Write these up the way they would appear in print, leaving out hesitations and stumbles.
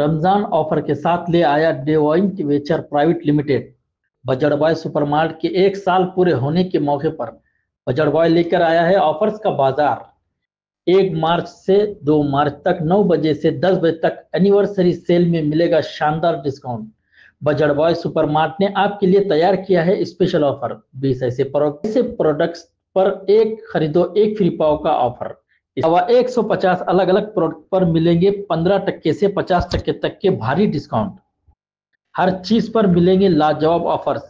Ramzan offer के साथ ले आया डेवॉइंट venture private limited. Budget boy supermart के 1 साल पूरे होने के मौके पर बजट बॉय लेकर आया है ऑफर्स का बाजार। 1 मार्च से 2 मार्च तक 9 बजे से 10 बजे तक एनिवर्सरी सेल में मिलेगा शानदार डिस्काउंट। बजट बॉय सुपरमार्ट ने आपके लिए तैयार किया है स्पेशल ऑफर। 20 ऐसे प्रोडक्ट्स पर एक खरीदो एक फ्री पाओ का ऑफर। 150 अलग अलग प्रोडक्ट पर मिलेंगे 15% से 50% तक के भारी डिस्काउंट। हर चीज पर मिलेंगे लाजवाब ऑफर्स,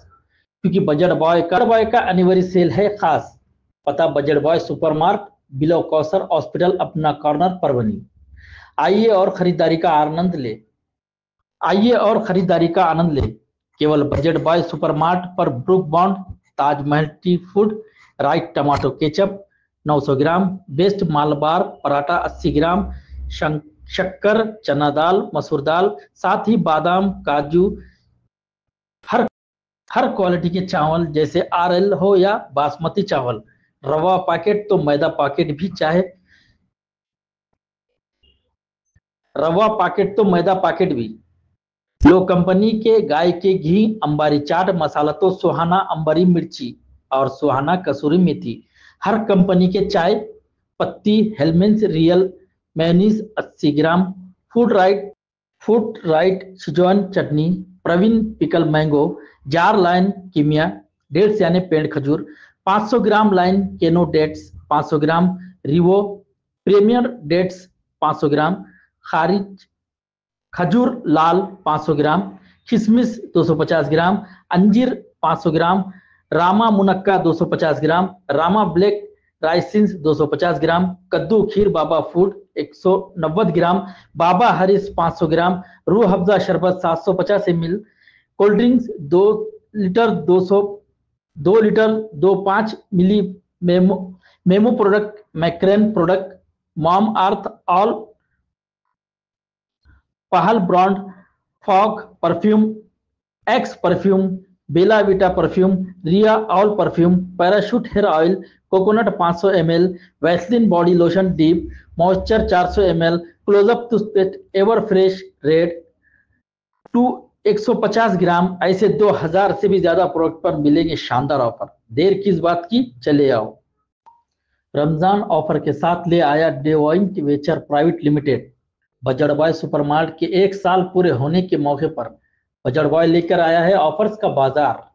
क्योंकि बजट बॉय का एनिवर्सरी सेल है खास। पता budget boy supermart, below Kausar hospital, अपना कॉर्नर परवनी। आइए और खरीदारी का आनंद ले। केवल बजट बॉय सुपरमार्ट पर Brooke Bond, Taj Mahal tea food, right tomato ketchup 900 gram, best Malabar paratha 80 gram, शक्कर, चना दाल, मसूर दाल, साथ ही बादाम, काजू, हर क्वालिटी के चावल जैसे आरएल हो या बासमती चावल, रवा पैकेट तो मैदा पैकेट भी चाहे रवा पैकेट तो मैदा पैकेट भी। लो कंपनी के गाय के घी, अंबारी चाट मसाला तो सुहाना अंबारी मिर्ची और सुहाना कसूरी मेथी। हर कंपनी के चाय पत्ती, हेलमेंस रियल मेयोनीज 80 ग्राम, फूड राइट सिजवान चटनी, प्रवीण पिकल मैंगो, जार लाइन कीमिया, डेट्स यानी पेड़ खजूर 500 ग्राम, लाइन केनो डेट्स 500 ग्राम, रिवो प्रीमियर डेट्स 500 ग्राम, खारिज खजूर लाल 500 ग्राम, किशमिश 250 ग्राम, अंजीर 500 ग्राम, रामा मुनक्का 250 ग्राम, रामा ब्लैक राइसिंस 250 ग्राम, कद्दू खीर बाबा फूड 190 ग्राम, बाबा हरीश 500 ग्राम, रूह अफ़ज़ा शरबत 750 ml, कोल्ड ड्रिंक्स 2 लीटर 2.5 मिली, मेमो प्रोडक्ट, मैक्रेन प्रोडक्ट, मॉम अर्थ ऑल, पहल brand, Fogg perfume, Axe perfume, Bella Vita perfume, Riya all perfume, Parachute hair oil, coconut 500 ml, Vaseline body lotion deep moisture 400 ml, Closeup toothpaste ever fresh red 150 gram. ऐसे 2000 से भी ज्यादा product पर मिलेंगे शानदार offer. देर किस बात की, चले आओ। रमजान ऑफर के साथ ले आया डेवॉइंट venture private limited. Budget boy supermart के 1 साल पूरे होने के मौके पर बजट बॉय लेकर आया है ऑफर्स का बाजार।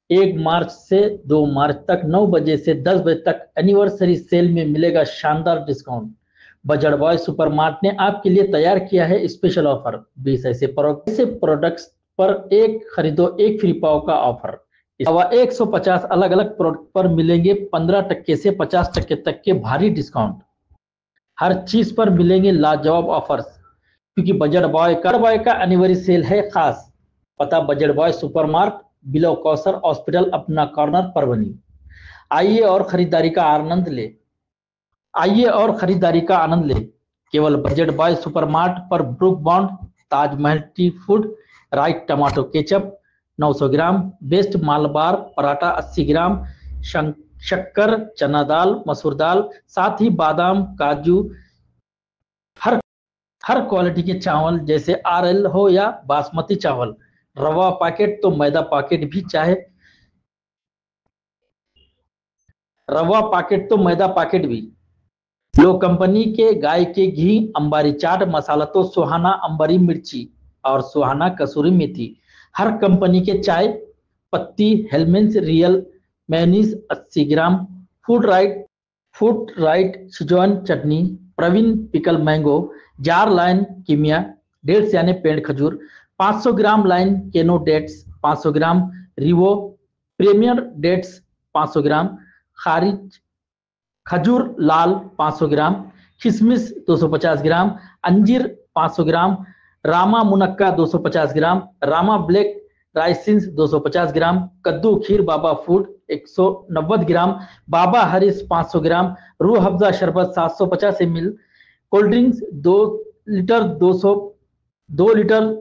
1 मार्च से 2 मार्च तक 9 बजे से 10 बजे तक एनिवर्सरी सेल में मिलेगा शानदार डिस्काउंट। बजट बॉय सुपरमार्ट ने आपके लिए तैयार किया है स्पेशल ऑफर। 20 ऐसे प्रोडक्ट्स पर एक खरीदो एक फ्री पाओ का ऑफर। 150 अलग अलग प्रोडक्ट पर मिलेंगे 15% से 50% तक के भारी डिस्काउंट। हर चीज पर मिलेंगे लाजवाब ऑफर्स, क्योंकि बजट बॉय का एनिवर्सरी सेल है खास। पता budget boy supermart, below Kausar hospital, अपना कॉर्नर परवनी। आइए और खरीदारी का आनंद ले। केवल बजट बॉय सुपरमार्ट पर Brooke Bond, Taj Mahal tea food, right tomato ketchup 900 gram, best Malabar paratha 80 gram, शक्कर, चना दाल, मसूर दाल, साथ ही बादाम, काजू, हर क्वालिटी के चावल जैसे आरएल हो या बासमती चावल, रवा पैकेट तो मैदा पैकेट भी चाहे लो कंपनी के गाय के घी, अंबारी चाट मसाला तो सुहाना अंबारी मिर्ची और सुहाना कसूरी मेथी। हर कंपनी के चाय पत्ती, हेलमेंस रियल मेयोनीज 80 ग्राम, फूड राइट सिजवान चटनी, प्रवीण पिकल मैंगो, जार लाइन कीमिया, डेट्स यानी पेड़ खजूर 500 ग्राम, लाइन केनो डेट्स 500 ग्राम, रिवो प्रीमियर डेट्स 500 ग्राम, खारिज खजूर लाल 500 ग्राम, किशमिश 250 ग्राम, अंजीर 500 ग्राम, रामा मुनक्का 250 ग्राम, रामा ब्लैक राइसिंस 250 ग्राम, कद्दू खीर बाबा फूड 190 ग्राम, बाबा हरीश 500 ग्राम, रूह अफ़ज़ा शरबत 750 ml, कोल्ड ड्रिंक्स 2 लीटर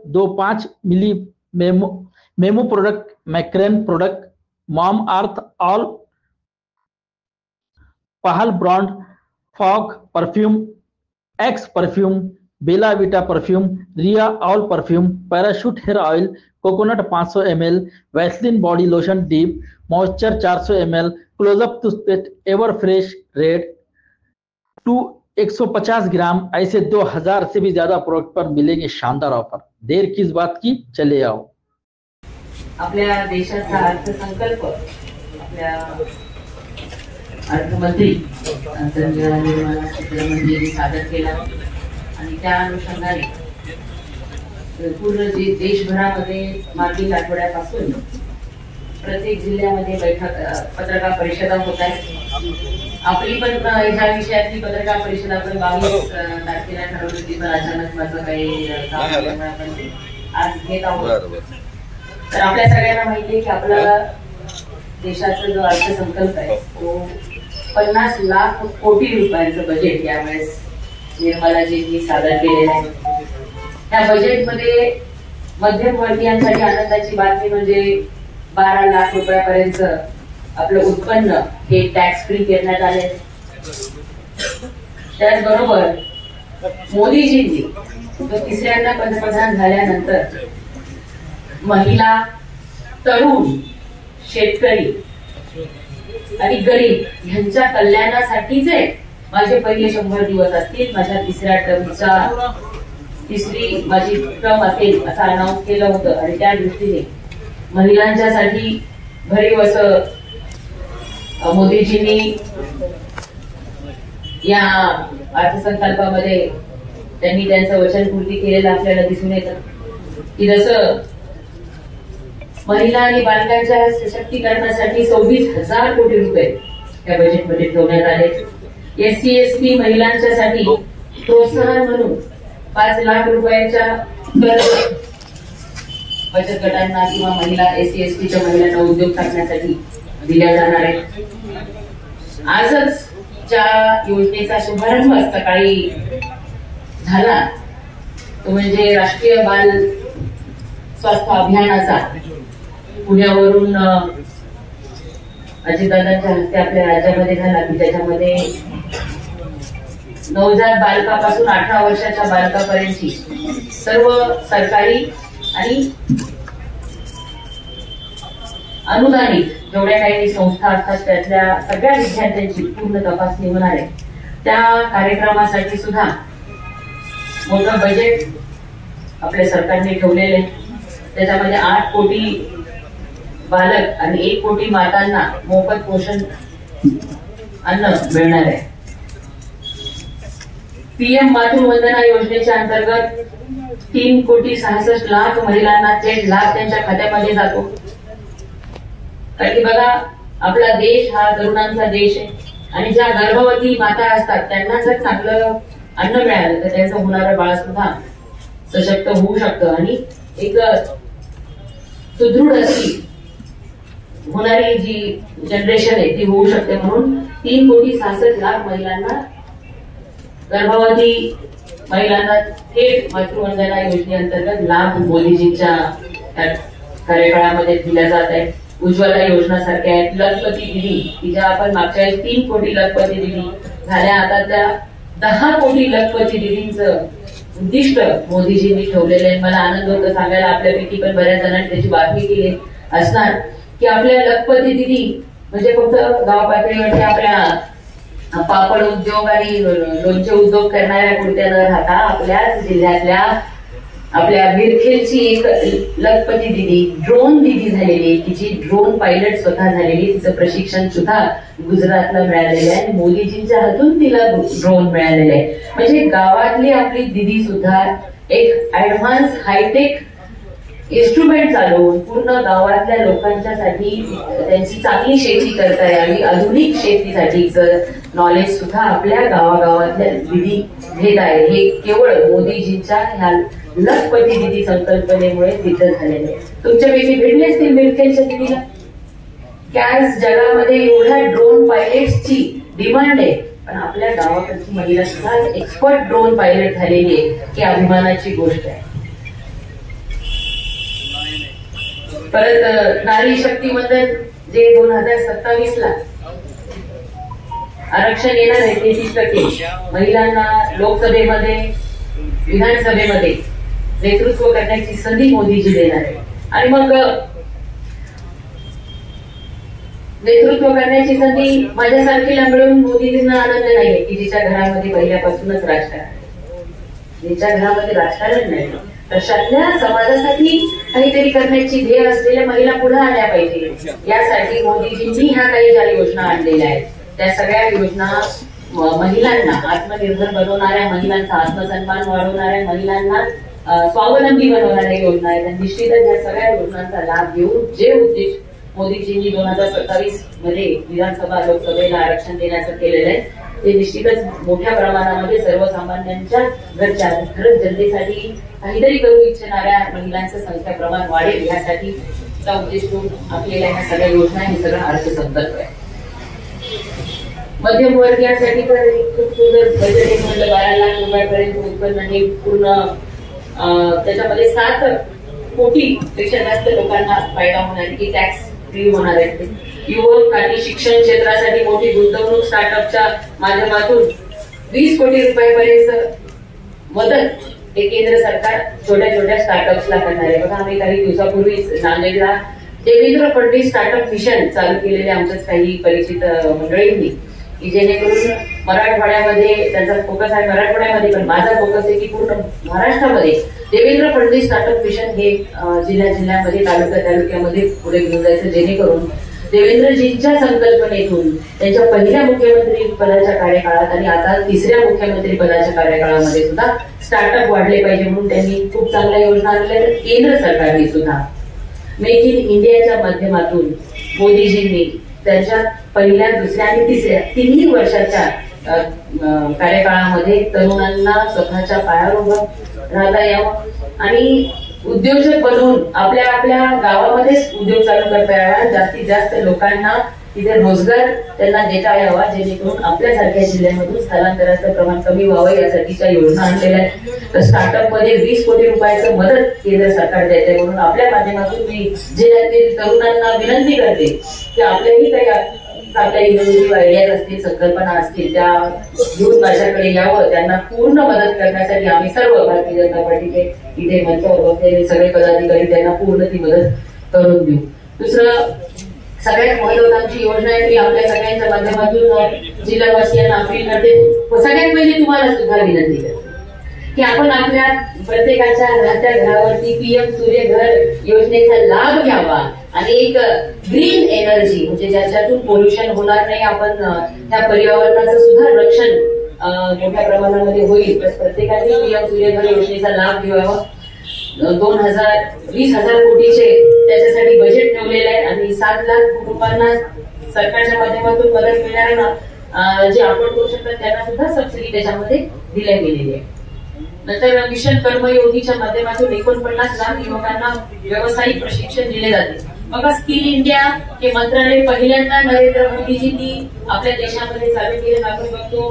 2.5 मिली, मेमो प्रोडक्ट, मैक्रेन प्रोडक्ट, मॉम अर्थ ऑल, पहल brand, Fogg perfume, Axe perfume, Bella Vita perfume, Riya all perfume, Parachute hair oil, coconut 500 ml, Vaseline body lotion deep moisture 400 ml, Closeup toothpaste ever fresh red 150 gram, ऐसे 2000 से भी ज्यादा product पर मिलेंगे शानदार offer. देर किस बात की, चले आओ। आपल्या देशाचा अर्थसंकल्प आपल्या अर्थमंत्री निर्मला सीतारामन यांनी सादर केला आणि त्या अनुषंगाने पूर्ण देशभरामध्ये मागील आठवड्यापासून प्रत्येक जिल्ह्यामध्ये पत्रकार परिषदा होत आहेत। आपली पण ह्या विषयातली पत्रकार परिषद आपण 22 तारखेला ठरवली होती, पण अचानक माझं काही काम झाल्यामुळे आपण आज घेत आहोत। तर आपल्या सगळ्यांना माहिती आहे की आपला देशाचा जो अर्थसंकल्प आहे तो 50 लाख कोटी रुपयांचं बजेट यावेळेस निर्मलाजींनी सादर केलेलं आहे। त्या बजेटमध्ये मध्यमवर्गीयांसाठी आनंदाची बातमी म्हणजे 12 लाख रुपयापर्यंत आपलं उत्पन्न हे टॅक्स फ्री करण्यात आले। त्याचबरोबर मोदीजींनी तिसऱ्यांदा पंतप्रधान झाल्यानंतर महिला, तरुण, शेतकरी आणि गरीब यांच्या कल्याणासाठीचे माझे पहिले 100 दिवस असतील, माझ्या तिसऱ्या टर्मचा तिसरी माझी टर्म असेल असं अनाऊन्स केलं होतं आणि त्या दृष्टीने महिलांच्यासाठी भरीव असं मोदीजींनी या अर्थसंकल्पामध्ये त्यांनी त्यांचं वचनपूर्ती केलेलं आपल्याला दिसून येतं की जसं महिला आणि बालकांच्या सशक्तीकरणासाठी 26,000 कोटी रुपये या बजेटमध्ये ठेवण्यात आले। SC ST महिलांच्यासाठी प्रोत्साहन म्हणून 5 लाख रुपयांच्या कर्ज बचत गटांना किंवा महिला SC ST च्या महिलांना उद्योग टाकण्यासाठी दिल्या जाणार आहे। आजच ज्या योजनेचा शुभारंभ सकाळी झाला तो म्हणजे राष्ट्रीय बाल स्वास्थ्य अभियानाचा पुण्यावरून अजितदादांच्या हस्ते आपल्या राज्यामध्ये झाला की त्याच्यामध्ये नवजात बालकापासून 18 वर्षाच्या बालकापर्यंतची सर्व सरकारी आणि अनुदानित जेवढ्या काही संस्था असतात त्यातल्या सगळ्या विद्यार्थ्यांची पूर्ण तपासणी होणार आहे। त्या कार्यक्रमासाठी सुद्धा मोठं बजेट आपल्या सरकारने ठेवलेले, त्याच्यामध्ये 8 कोटी बालक आणि 1 कोटी मातांना मोफत पोषण अन्न मिळणार आहे। PM मातृवंदना योजनेच्या अंतर्गत 3,66,00,000 महिलांना थेट लाभ त्यांच्या खात्यामध्ये जातो। कारण बघा आपला देश हा तरुणांचा देश आहे आणि ज्या गर्भवती माता असतात त्यांना जर चांगलं अन्न मिळालं तर त्यांचं होणारं बाळ सुद्धा सशक्त होऊ शकतं आणि एक सुदृढ अशी होणारी जी जनरेशन आहे ती होऊ शकते। म्हणून 3,66,00,000 महिलांना गर्भवती महिलांना थेट मातृवंदना योजनेअंतर्गत लाभ मोदीजींच्या कार्यकाळामध्ये दिला जात आहे। उज्ज्वला योजना सारख्या आहेत, लखपती दिदी की ज्या आपण मागच्या 3 कोटी लखपती दिदी झाल्या, आता त्या 10 कोटी लखपती दिदींचं उद्दिष्ट मोदीजींनी ठेवलेलं आहे। मला आनंद होतो सांगायला, आपल्यापैकी पण बऱ्याच जणांनी त्याची बातमी केली असणार की आपल्या लखपती दिदी म्हणजे फक्त गाव पातळीवरती आपल्या पापड उद्योग आणि लोणचे उद्योग करणाऱ्या कुर्त्या न राहता आपल्याच जिल्ह्यातल्या आपल्या बिरखेलची एक लखपती दिदी ड्रोन दिदी झालेली की जी ड्रोन पायलट स्वतः झालेली, तिचं प्रशिक्षण सुद्धा गुजरातला मिळालेलं आहे। मोदीजींच्या हातून तिला ड्रोन मिळालेलं आहे। म्हणजे गावातली आपली दिदी सुद्धा एक ऍडव्हान्स हायटेक इन्स्ट्रुमेंट चालवून पूर्ण गावातल्या लोकांच्यासाठी त्यांची चांगली शेती करता यावी, आधुनिक शेतीसाठीचं नॉलेज सुद्धा आपल्या गावागावातल्या दिदी घेत आहे। हे केवळ मोदीजींच्या ह्या लखपती दिदी संकल्पनेमुळे सिद्ध झालेले। तुमच्यापैकी भेटले असतील मिरखेलच्या दिदीला की आज जगामध्ये एवढ्या ड्रोन पायलट्सची डिमांड आहे, पण आपल्या गावाकडची महिला सुद्धा एक्सपर्ट ड्रोन पायलट झालेली आहे, ही अभिमानाची गोष्ट आहे। परत नारी शक्ती मंडळ जे 2027 ला आरक्षण येणार आहे 33% महिलांना लोकसभेमध्ये विधानसभेमध्ये नेतृत्व करण्याची संधी मोदीजी देणार आहे. आणि मग नेतृत्व करण्याची संधी माझ्यासारखीला मिळून मोदीजींना आनंद नाहीये की जिच्या घरामध्ये पहिल्यापासूनच राजकारण आहे, जिच्या घरामध्ये राजकारण नाही, तशातल्या समाजासाठी काहीतरी करण्याची ध्येय असलेल्या महिला पुढे आल्या पाहिजे. यासाठी मोदीजींनी ह्या काही ज्या योजना आणलेल्या आहेत त्या सगळ्या योजना महिलांना आत्मनिर्भर बनवणाऱ्या, महिलांचा आत्मसन्मान वाढवणाऱ्या, महिलांना स्वावलंबी बनवणाऱ्या योजना आहेत. आणि निश्चितच या सगळ्या योजनांचा लाभ घेऊन जे उद्देश मोदीजींनी 2027 मध्ये विधानसभा लोकसभेला आरक्षण देण्याचं केलेलं आहे ते निश्चितच मोठ्या प्रमाणामध्ये सर्वसामान्यांच्या घरच्या खरंच जनतेसाठी काहीतरी करू इच्छिणाऱ्या महिलांचं संख्या प्रमाण वाढेल यासाठीचा उद्देश ठेवून आपल्याला ह्या सगळ्या योजना हे सगळं अर्थसंकल्प आहे. मध्यमवर्गीयांसाठी तर खूप सुंदर बजेट म्हणलं 12 लाख रुपयापर्यंत उत्पन्न हे पूर्ण त्याच्यामध्ये 7 कोटी पेक्षा जास्त लोकांना फायदा होणार की टॅक्स फ्री होणार आहे. युवक आणि शिक्षण क्षेत्रासाठी मोठी गुंतवणूक स्टार्टअपच्या माध्यमातून 20 कोटी रुपयापर्यंत मदत हे केंद्र सरकार छोट्या छोट्या स्टार्टअप्सला करणार आहे. बघा आम्ही काही दिवसापूर्वीच नांदेडला देवेंद्र फडणवीस स्टार्टअप मिशन चालू केलेले आमच्याच काही परिचित मंडळींनी की जेणेकरून मराठवाड्यामध्ये त्यांचा फोकस आहे, मराठवाड्यामध्ये पण माझा फोकस आहे की पूर्ण महाराष्ट्रामध्ये देवेंद्र फडणवीस स्टार्टअप मिशन हे जिल्ह्यामध्ये तालुक्यामध्ये पुढे घेऊन जायचं जेणेकरून देवेंद्रजींच्या संकल्पनेतून त्यांच्या पहिल्या मुख्यमंत्री पदाच्या कार्यकाळात आणि आता 3ऱ्या मुख्यमंत्री पदाच्या कार्यकाळामध्ये सुद्धा स्टार्टअप वाढले पाहिजे म्हणून त्यांनी खूप चांगल्या योजना आणल्या. केंद्र सरकारने सुद्धा मेक इन इंडियाच्या माध्यमातून मोदीजींनी त्यांच्या पहिल्या, दुसऱ्या आणि तिसऱ्या 3ही वर्षाच्या कार्यकाळामध्ये तरुणांना स्वतःच्या पायावर उभं राहता यावं आणि उद्योजक बनवून आपल्या गावामध्येच उद्योग चालू करता यावा, जास्तीत जास्त लोकांना तिथे रोजगार त्यांना देता यावा जेणेकरून आपल्यासारख्या जिल्ह्यामधून स्थलांतराचं प्रमाण कमी व्हावं यासाठीच्या योजना आणलेल्या आहेत. तर स्टार्टअप मध्ये 20 कोटी रुपयाचं मदत केंद्र सरकार देते म्हणून आपल्या माध्यमातून मी जिल्ह्यातील तरुणांना विनंती करते की आपल्याही काही इनोव्हेटिव्ह आयडियाज असतील, संकल्पना असतील त्या घेऊन माझ्याकडे यावं. त्यांना पूर्ण मदत करण्यासाठी आम्ही सर्व भारतीय जनता पार्टीचे इथे मंचावर बसलेले सगळे पदाधिकारी त्यांना पूर्ण ती मदत करून देऊ. दुसरं सगळ्यात महत्त्वाची योजना आहे की आपल्या सगळ्यांच्या माध्यमातून जिल्हावासियांना अपील करते, सगळ्यात पहिले तुम्हाला सुद्धा विनंती करते की आपण आपल्या प्रत्येकाच्या राहत्या घरावरती PM सूर्यघर योजनेचा लाभ घ्यावा आणि एक ग्रीन एनर्जी म्हणजे ज्याच्यातून पोल्युशन होणार नाही, आपण त्या पर्यावरणाचं सुद्धा रक्षण मोठ्या प्रमाणामध्ये होईल. प्रत्येकाने PM सूर्यघर योजनेचा लाभ घ्यावा. 20,000 कोटीचे त्याच्यासाठी बजेट ठेवलेले आहे आणि 7 लाख कुटुंबांना सरकारच्या माध्यमातून मदत मिळणार जे आपण करू शकतात त्यांना सुद्धा सबसिडी त्याच्यामध्ये दिल्या गेलेली आहे. नंतर मिशन कर्मयोगीच्या माध्यमातून 49 लाख युवकांना व्यावसायिक प्रशिक्षण दिले जाते. बघा स्किल इंडिया हे मंत्रालय पहिल्यांदा नरेंद्र मोदीजींनी आपल्या देशामध्ये चालू केले. आपण बघतो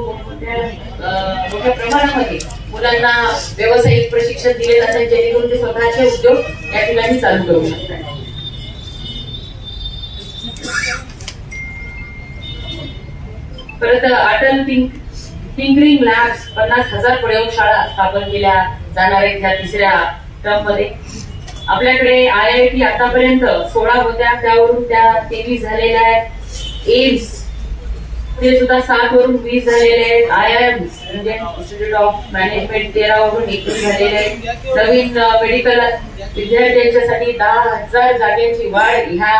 मोठ्या प्रमाणामध्ये मुलांना व्यावसायिक प्रशिक्षण दिले जाते जेणेकरून ते स्वतःचे उद्योग या ठिकाणी चालू करू शकतात. परत अटल टिंकरिंग लॅब्स 50,000 प्रयोगशाळा स्थापन केल्या जाणार आहेत ह्या 3ऱ्या टर्ममध्ये. आपल्याकडे IIT आतापर्यंत 16 होत्या त्यावरून त्या 23 झालेल्या आहेत. एम्स ते सुद्धा 7 वरून 20 झालेले आहेत. IIMs Indian institute of management 13 वरून 21 झालेले आहेत. नवीन मेडिकल विद्यार्थ्यांच्यासाठी 10,000 जागांची वाढ ह्या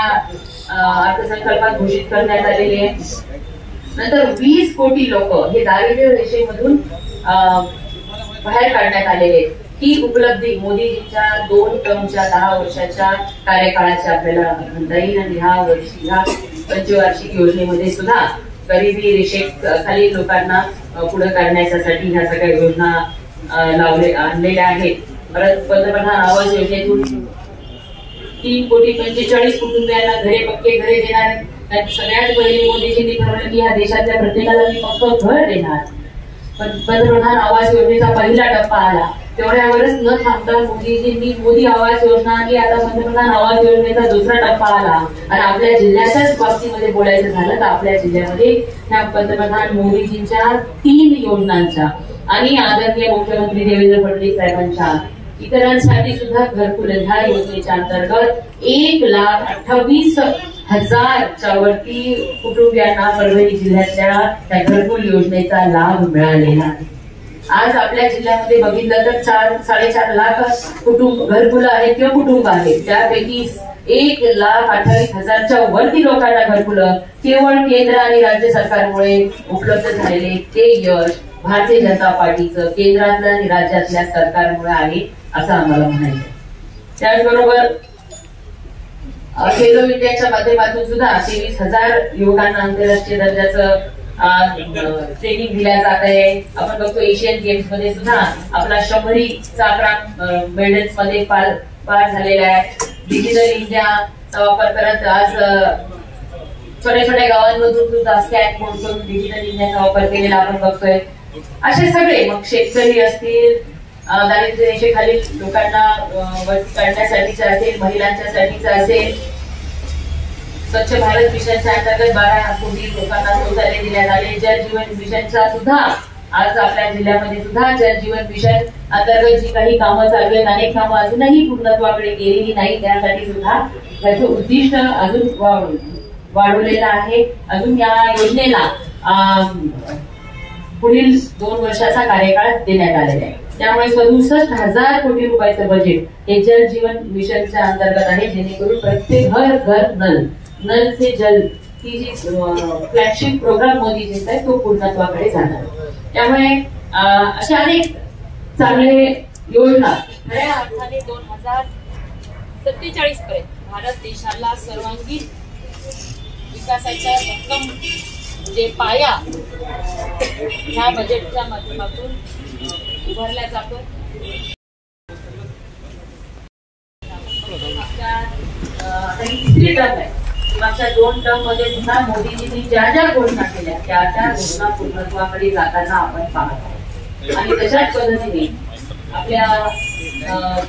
अर्थसंकल्पात घोषित करण्यात आलेली आहे. नंतर 20 कोटी लोक हे दारिद्र्य रेषेमधून बाहेर काढण्यात आलेले आहेत. ही उपलब्धी मोदीजींच्या 2 टर्मच्या 10 वर्षाच्या कार्यकाळाची आपल्याला म्हणता येईल. आणि ह्या पंचवार्षिक योजनेमध्ये सुद्धा गरिबी रेषेखालील लोकांना पुढे काढण्यासाठी ह्या सगळ्या योजना आणलेल्या आहेत. परत पंतप्रधान आवास योजनेतून 3,45,00,000 कुटुंबियांना पक्के घरे देणार. सगळ्यात पहिले मोदीजींनी ठरवलं की ह्या देशातल्या प्रत्येकाला मी पक्क घर देणार. पण पंतप्रधान आवास योजनेचा पहिला टप्पा आला तेवढ्यावरच न थांबता मोदीजींनी मोदी आवास योजना आणि आता पंतप्रधान आवास योजनेचा 2रा टप्पा आला. आणि आपल्या जिल्ह्याच्याच बाबतीमध्ये बोलायचं झालं तर आपल्या जिल्ह्यामध्ये ह्या पंतप्रधान मोदीजींच्या 3 योजनांच्या आणि आदरणीय मुख्यमंत्री देवेंद्र फडणवीस साहेबांच्या इतरांसाठी सुद्धा घरकुल ह्या योजनेच्या अंतर्गत 1,28,000च्या वरती कुटुंबियांना परभणी जिल्ह्यातल्या त्या घरकुल योजनेचा लाभ मिळालेला आहे. आज आपल्या जिल्ह्यामध्ये बघितलं तर 4-4.5 लाख घरकुल आहेत किंवा कुटुंब आहेत. त्यापैकी 1,28,000च्या वरती लोकांना घरकुलं केवळ केंद्र आणि राज्य सरकारमुळे उपलब्ध झालेले ते यश भारतीय जनता पार्टीचं केंद्रातल्या आणि राज्यातल्या सरकारमुळे आहे असं आम्हाला म्हणायचं. त्याचबरोबर खेलो इंडियाच्या माध्यमातून सुद्धा 23,000 युवकांना आंतरराष्ट्रीय दर्जाचं ट्रेनिंग दिल्या जात आहे. आपण बघतो एशियन गेम्स मध्ये सुद्धा आपला 100चा आकडा मेडल्स मध्ये पार झालेला आहे. डिजिटल इंडियाचा वापर करत आज छोट्या छोट्या गावांमधून सुद्धा स्कॅन करून डिजिटल इंडियाचा वापर केलेला आपण बघतोय. असे सगळे मग शेतकरी असतील, दारिद्र्य रेषेखालील लोकांना वरती काढण्यासाठीचं असेल, महिलांच्या साठीचं असेल, स्वच्छ भारत मिशनच्या अंतर्गत 12 कोटी लोकांना शौचालय देण्यात आले. जल जीवन मिशनचा सुद्धा आज आपल्या जिल्ह्यामध्ये सुद्धा जल जीवन मिशन अंतर्गत जी काही कामं चालू आहेत, अनेक कामं अजूनही पूर्णत्वाकडे गेलेली नाही. त्यासाठी सुद्धा त्याचं उद्दिष्ट अजून वाढवलेलं आहे. अजून या योजनेला पुढील 2 वर्षाचा कार्यकाळ देण्यात आलेला आहे. त्यामुळे 67,000 कोटी रुपयाचं बजेट हे जल जीवन मिशनच्या अंतर्गत आहे, जेणेकरून प्रत्येक घर नल से जल ही जी फ्लॅगशिप प्रोग्राम मोदीजींचा आहे तो पूर्णत्वाकडे जाणार. त्यामुळे अशा अनेक चांगले योजना खऱ्या अर्थाने 2047 पर्यंत भारत देशाला सर्वांगीण विकासाच्या भक्कम जे पाया ह्या बजेटच्या माध्यमातून उभारल्या जातो. तिसरी टर्म आहे. मागच्या 2 टर्म मध्ये सुद्धा मोदीजींनी ज्या ज्या घोषणा केल्या त्या घोषणा पूर्णत्वाकडे जाताना आपण पाहत आहोत. आणि तशाच पद्धतीने आपल्या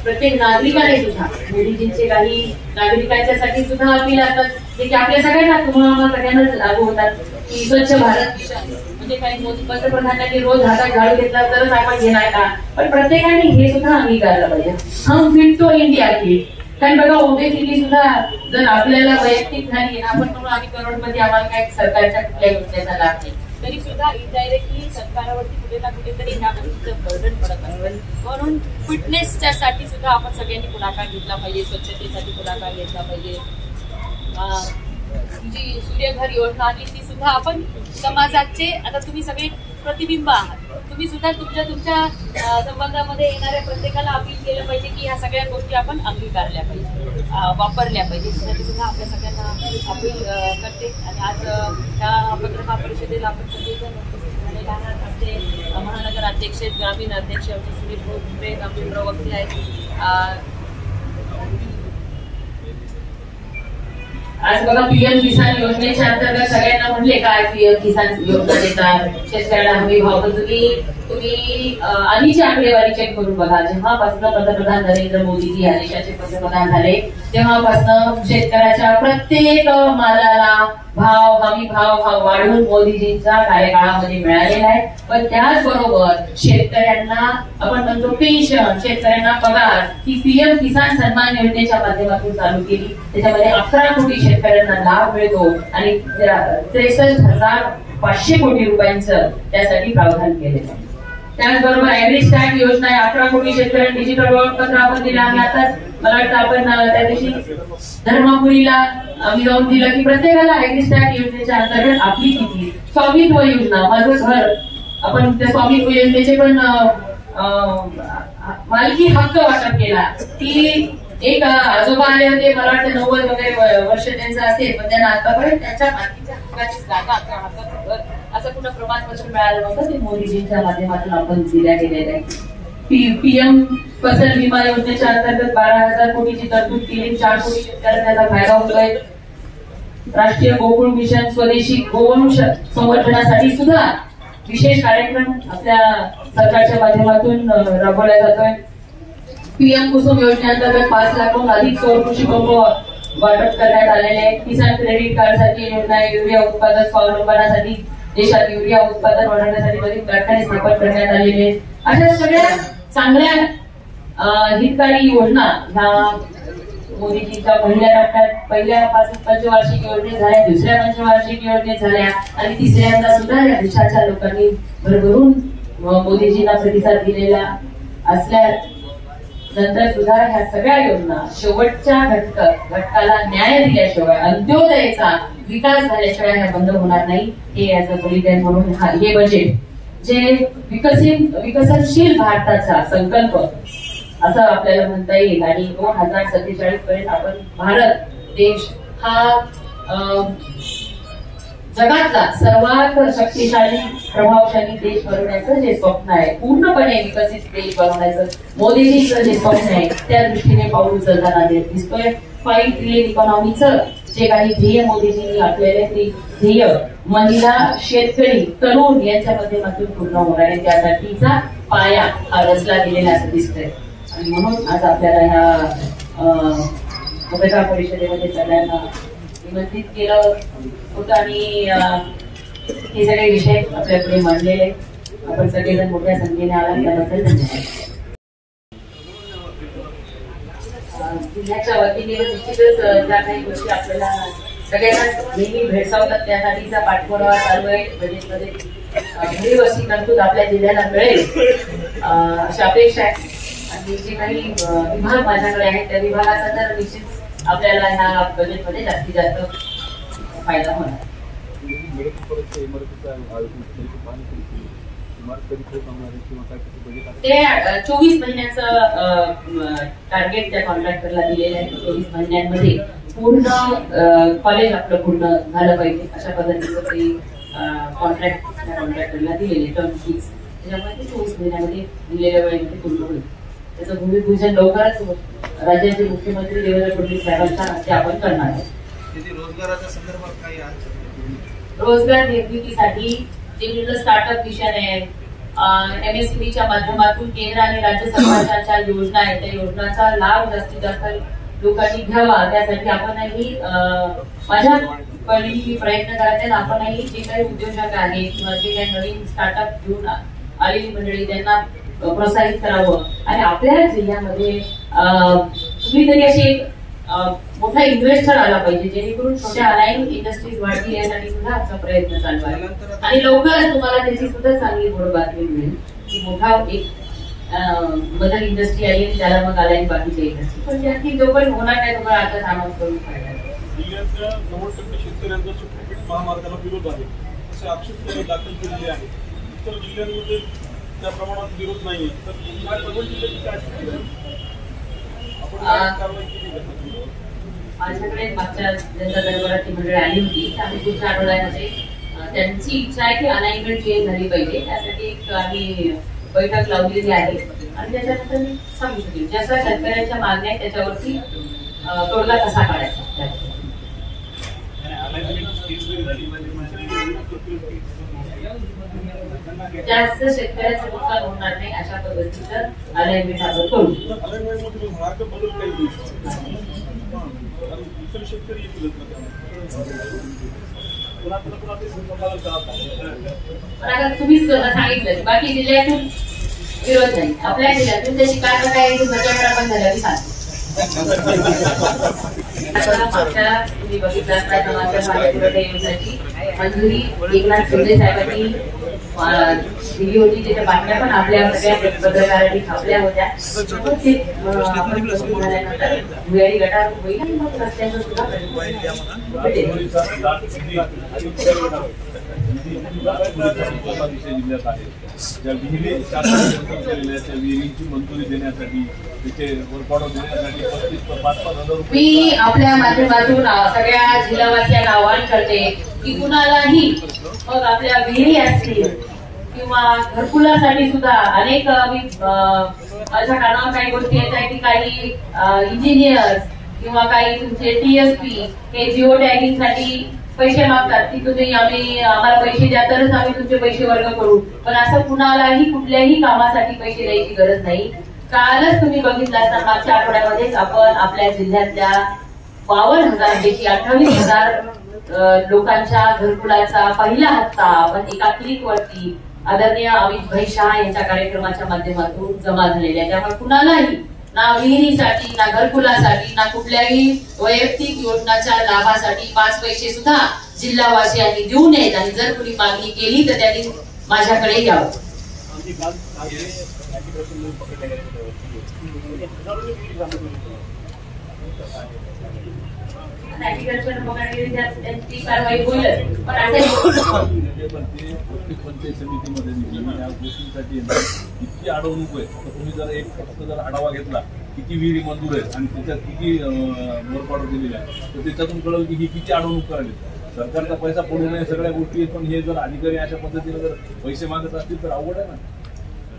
प्रत्येक नागरिकाने सुद्धा मोदीजींचे काही नागरिकांच्यासाठी सुद्धा अपील असतात जे की आपल्या सगळ्यांना तुम्हाला सगळ्यांनाच लागू होतात की स्वच्छ भारत मिशन म्हणजे काही मोदी पंतप्रधानांनी रोज हातात झाडू घेतला तरच आपण घेणार का, पण प्रत्येकाने हे सुद्धा अंगीकारलं पाहिजे. हम फिट तो इंडिया की कारण बघा ओबेसिटी सुद्धा जर आपल्याला वैयक्तिक झाली आपण म्हणून आम्ही करोडपती आम्हाला काय सरकारच्या कुठल्या योजनेचा लाभ नाही तरी सुद्धा इनडायरेक्टली सरकारावरती कुठे ना कुठेतरी ह्या गोष्टीचं बर्डन पडत असतं. म्हणून फिटनेसच्या साठी सुद्धा आपण सगळ्यांनी पुढाकार घेतला पाहिजे, स्वच्छतेसाठी पुढाकार घेतला पाहिजे. जी सूर्यघर योजना आली ती सुद्धा आपण समाजाचे आता तुम्ही सगळे प्रतिबिंब आहात. तुम्ही सुद्धा तुमच्या संबंधामध्ये येणाऱ्या प्रत्येकाला अपील केलं पाहिजे की ह्या सगळ्या गोष्टी आपण अंगीकारल्या पाहिजे, वापरल्या पाहिजे. त्यासाठी सुद्धा आपल्या सगळ्यांना अपील करते. आणि आज त्या पत्रकार परिषदेला आपण सगळेजण उपस्थित झालेले आहात. आमचे महानगर अध्यक्ष, ग्रामीण अध्यक्ष आमचे सुनील भोगरे, आमचे प्रवक्ते आहेत. आज बघा पीएम किसान योजनेच्या अंतर्गत सगळ्यांना म्हणले काय पीएम किसान योजना देतात, शेतकऱ्यांना हमी भाव. पण तुम्ही आधीची आकडेवारी चेक करून बघा. जेव्हापासून पंतप्रधान नरेंद्र मोदीजी या देशाचे पंतप्रधान झाले तेव्हापासून शेतकऱ्याच्या प्रत्येक मालाला हमी भाव वाढवून मोदीजींच्या कार्यकाळामध्ये मिळालेला आहे. पण त्याचबरोबर शेतकऱ्यांना आपण म्हणतो पेन्शन, शेतकऱ्यांना पगार ही पीएम किसान सन्मान योजनेच्या माध्यमातून चालू केली. त्याच्यामध्ये 11 कोटी शेतकऱ्यांना लाभ मिळतो आणि 63,500 कोटी रुपयांचं त्यासाठी प्रावधान केलेलं आहे. त्याचबरोबर ऍग्री स्टॅक योजना आहे. 11 कोटी शेतकऱ्यांना डिजिटल ओळखपत्र आपण दिलं. आम्ही आताच मला वाटतं आपण त्या दिवशी धर्मापुरीला आम्ही जाऊन दिलं की प्रत्येकाला ऍग्री स्टॅक योजनेच्या अंतर्गत आपली किती स्वामित्व योजना, माझं घर, आपण त्या स्वामित्व योजनेचे पण मालकी हक्क वाटप केला. ती एक आजोबा आले होते, मला वाटतं 90 वगैरे वर्ष त्यांचं असेल, पण त्यांना आतापर्यंत त्यांच्या मालकीच्या हक्काची जागा किंवा हक्काचं घर असं कुठं प्रमाणपत्र मिळालं नव्हतं. ते मोदीजींच्या माध्यमातून आपण दिल्या गेलेलं आहे. पीएम फसल विमा योजनेच्या अंतर्गत 12,000 कोटीची तरतूद केली. 4 कोटी शेतकऱ्यांना त्याचा फायदा होतोय. राष्ट्रीय गोकुळ मिशन स्वदेशी गोवंश संवर्धनासाठी सुद्धा विशेष कार्यक्रम आपल्या सरकारच्या माध्यमातून राबवला जातोय. पीएम कुसुम योजनेअंतर्गत 5 लाखाहून अधिक सौर कृषी पंप वाटप करण्यात आलेले आहेत. किसान क्रेडिट कार्डसाठी योजना, युरिया उत्पादन स्वावलंबनासाठी देशात युरिया उत्पादन वाढवण्यासाठी नवीन कारखाने स्थापन करण्यात आलेले आहेत. अशा सगळ्या चांगल्या हितकारी योजना ह्या मोदीजींच्या पहिल्या टप्प्यात पहिल्या पंचवार्षिक योजने झाल्या, दुसऱ्या पंचवार्षिक योजने झाल्या आणि तिसऱ्यांदा सुद्धा या देशाच्या लोकांनी भरभरून मोदीजींना प्रतिसाद दिलेला असल्या नंतर सुद्धा ह्या सगळ्या योजना शेवटच्या घटकाला न्याय दिल्याशिवाय, अंत्योदयाचा विकास झाल्याशिवाय ह्या बंद होणार नाही. हे याचं बलिदान म्हणून हे बजेट जे विकसनशील भारताचा संकल्प असं आपल्याला म्हणता येईल आणि 2047 पर्यंत आपण भारत देश हा जगातला सर्वात शक्तिशाली प्रभावशाली देश बनवण्याचं जे स्वप्न आहे, पूर्णपणे विकसित देश बनवण्याचं मोदीजींचं जे स्वप्न आहे त्या दृष्टीने पाऊल उचलताना दिसतोय. 5 ट्रिलियन इकॉनॉमीचं जे काही ध्येय मोदीजींनी आपल्याला ते ध्येय महिला, शेतकरी, तरुण यांच्या माध्यमातून पूर्ण होणार आहे. त्यासाठीचा पाया हा रचला गेलेला असं दिसतोय आणि म्हणून आज आपल्याला ह्या पत्रकार परिषदेमध्ये सगळ्यांना निमंत्रित केलं होतं आणि हे सगळे विषय आपल्याकडे मांडलेले. आपण सगळेजण मोठ्या संख्येने आला त्याबद्दल धन्यवाद. जिल्ह्याच्या वतीने निश्चितच ज्या काही गोष्टी आपल्याला सगळ्यांना नेहमी भेडसावतात त्यासाठीचा पाठपुरावा चालू आहे. बजेटमध्ये भरीव तरतूद आपल्या जिल्ह्याला मिळेल अशी अपेक्षा आहे आणि जे काही विभाग माझ्याकडे आहेत त्या विभागाचा तर निश्चित आपल्याला ह्या बजेटमध्ये जास्तीत जास्त फायदा होणार. ते 24 महिन्याचं टार्गेट त्या कॉन्ट्रॅक्टरला दिलेलं आहे. 24 महिन्यांमध्ये पूर्ण कॉलेज आपलं पूर्ण झालं पाहिजे अशा पद्धतीचं ते कॉन्ट्रॅक्टरला दिलेले टर्म फीज. त्याच्यामुळे ते 24 महिन्यामध्ये दिलेल्या वेळेमध्ये पूर्ण होईल. त्याचं भूमिपूजन लवकरच राज्याचे मुख्यमंत्री देवेंद्र फडणवीस साहेबांच्या हस्ते आपण करणार आहोत. रोजगाराच्या संदर्भात काही रोजगार निर्मितीसाठी जे स्टार्टअप मिशन आहे, MSMEच्या माध्यमातून केंद्र आणि राज्य सरकारच्या योजना आहेत त्या योजनांचा लाभ जास्तीत जास्त लोकांनी घ्यावा त्यासाठी आपणही माझ्या परीने प्रयत्न करायचे. आपणही जे काही उद्योजक आहेत किंवा जे काही नवीन स्टार्टअप घेऊन आलेली मंडळी त्यांना प्रोत्साहित करावं आणि आपल्या जिल्ह्यामध्ये कुठलीतरी अशी मोठा इन्व्हेस्टर आला पाहिजे जेणेकरून छोट्या अलाइन इंडस्ट्रीज वाढतील यासाठी सुद्धा आमचा प्रयत्न चालू आहे आणि लवकरच तुम्हाला त्याची सुद्धा चांगली गोड बातमी मिळेल की मोठा एक मदर इंडस्ट्री आली आणि त्याला मग अलाइन बाकीच्या इंडस्ट्री पण त्याची जोपर्यंत होणार नाही तुम्हाला आता अनाउन्स करून फायदा. जिल्ह्यातल्या 90% शेतकऱ्यांचा सुप्रसिद्ध महामार्गाला विरोध आहे असे आक्षेप दाखल केलेले आहेत. इतर जिल्ह्यांमध्ये त्या प्रमाणात विरोध नाहीये तर जिल्ह्याची काय स्थिती आहे? माझ्याकडे मागच्या जनता दरबारात ती मंडळी आली होती आम्ही पुढच्या आठवड्यामध्ये त्यांची इच्छा आहे की अलाइनमेंट चेंज झाली पाहिजे त्यासाठी एक आम्ही बैठक लावलेली आहे आणि त्याच्यानंतर मी सांगू शकेल जसा शेतकऱ्यांच्या मागण्या आहेत त्याच्यावरती तोडगा कसा काढायचा. जास्त शेतकऱ्याचं नुकसान होणार नाही अशा पद्धतीचं अलाइनमेंट आपण करू. तुम्ही सांगितलं बाकी जिल्ह्यातून विरोध नाही आपल्या जिल्ह्यातून त्याची कारण काय घटना पण झाल्या मी सांगते. मागच्या तुम्ही बघितला योजनेची मंजुरी एकनाथ शिंदे साहेबांनी दिली होती त्याच्या बातम्या पण आपल्या सगळ्या पत्रकारांनी छापल्या होत्या. भुयारी गटार होईल आणि मग रस्त्याचं सुद्धा जिल्ह्यात आहे ज्या विहिरीची मंजुरी देण्यासाठी तिथे वर्कआउट देण्यासाठी 35,000 मी आपल्या माध्यमातून सगळ्या जिल्हावासियांना आवाहन करते की कुणालाही मग आपल्या विहिरी असतील किंवा घरकुलासाठी सुद्धा अनेक माझ्या कानावर काही गोष्टी येत आहेत की काही इंजिनियर्स किंवा काही तुमचे TSP हे जिओ टॅगिंग साठी पैसे मागतात की तुम्ही आम्हाला पैसे द्या तरच आम्ही तुमचे पैसे वर्ग करू पण असं कुणालाही कुठल्याही कामासाठी पैसे द्यायची गरज नाही. कालच तुम्ही बघितलं असता मागच्या आठवड्यामध्येच आपण आपल्या जिल्ह्यातल्या 52,000 पैकी 28,000 लोकांच्या घरकुलाचा पहिला हप्ता आपण एका क्लिकवरती आदरणीय अमित भाई शहा यांच्या कार्यक्रमाच्या माध्यमातून जमा झालेल्या आहे. त्यामुळे कुणालाही ना विहिरीसाठी, ना घरकुलासाठी, ना कुठल्याही वैयक्तिक योजनाच्या लाभासाठी 5 पैसे सुद्धा जिल्हावासियांनी देऊ नयेत आणि जर कुणी मागणी केली तर त्यांनी माझ्याकडे यावं. त्यांची कारवाई होईलच, पण पंचायत समितीमध्ये या गोष्टींसाठी इतकी अडवणूक आहे. तर तुम्ही जर एक फक्त जर आढावा घेतला किती विहिरी मंजूर आहेत आणि त्याच्यात किती मोरपाडू दिलेले आहे तर त्याच्यातून कळेल की ही किती अडवणूक करावी. सरकारचा पैसा पडू नये सगळ्या गोष्टी आहेत, पण हे जर अधिकारी अशा पद्धतीने जर पैसे मागत असतील तर अवघड आहे ना.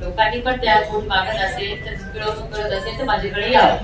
लोकांनी पण त्या कोण मागत असेल तर मिळवणूक करत असेल तर माझ्याकडे यावं.